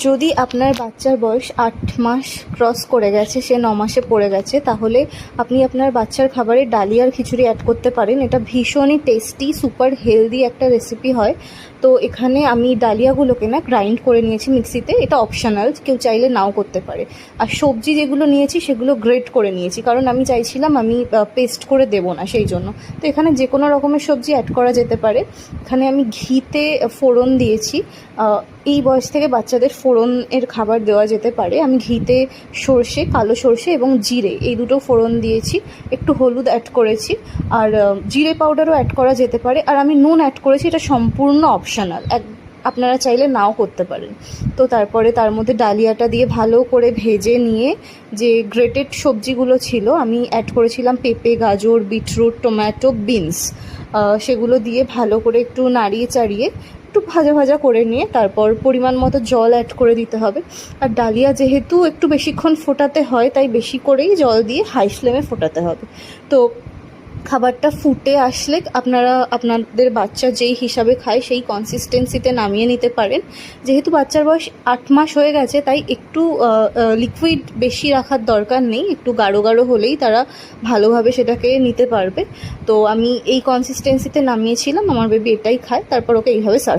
যদি আপনার বাচ্চার বয়স 8 মাস ক্রস করে গেছে, সে 9 মাসে পড়ে গেছে, তাহলে আপনি আপনার বাচ্চার খাবারে ডালিয়ার খিচুড়ি অ্যাড করতে পারেন। এটা ভীষণই টেস্টি, সুপার হেলদি একটা রেসিপি হয়। তো এখানে আমি ডালিয়াগুলোকে না গ্রাইন্ড করে নিয়েছি মিক্সিতে। এটা অপশনাল, কেউ চাইলে নাও করতে পারে। আর সবজি যেগুলো নিয়েছি সেগুলো গ্রেট করে নিয়েছি, কারণ আমি চাইছিলাম আমি পেস্ট করে দেবো না, সেই জন্য। তো এখানে যে কোনো রকমের সবজি অ্যাড করা যেতে পারে। এখানে আমি ঘিতে ফোড়ন দিয়েছি। এই বয়স থেকে বাচ্চাদের ফোড়নের খাবার দেওয়া যেতে পারে। আমি ঘিতে সর্ষে, কালো সর্ষে এবং জিরে, এই দুটো ফোড়ন দিয়েছি। একটু হলুদ অ্যাড করেছি, আর জিরে পাউডারও অ্যাড করা যেতে পারে। আর আমি নুন অ্যাড করেছি, এটা সম্পূর্ণ অপশনাল, আপনারা চাইলে নাও করতে পারেন। তো তারপরে তার মধ্যে ডালিয়াটা দিয়ে ভালো করে ভেজে নিয়ে যে গ্রেটেড সবজিগুলো ছিল আমি অ্যাড করেছিলাম, পেঁপে, গাজর, বিটরুট, টমেটো, বিনস, সেগুলো দিয়ে ভালো করে একটু নাড়িয়ে চাড়িয়ে একটু ভাজা ভাজা করে নিয়ে তারপর পরিমাণ মতো জল অ্যাড করে দিতে হবে। আর ডালিয়া যেহেতু একটু বেশিক্ষণ ফোটাতে হয়, তাই বেশি করেই জল দিয়ে হাই ফ্লেমে ফোটাতে হবে। তো খাবারটা ফুটে আসলে আপনারা আপনাদের বাচ্চা যেই হিসাবে খায় সেই কনসিস্টেন্সিতে নামিয়ে নিতে পারেন। যেহেতু বাচ্চার বয়স 8 মাস হয়ে গেছে, তাই একটু লিকুইড বেশি রাখার দরকার নেই, একটু গাঢ় গাঢ় হলেই তারা ভালোভাবে সেটাকে নিতে পারবে। তো আমি এই কনসিস্টেন্সিতে নামিয়েছিলাম, আমার বেবি এটাই খায়। তারপর ওকে এইভাবে সার্ভ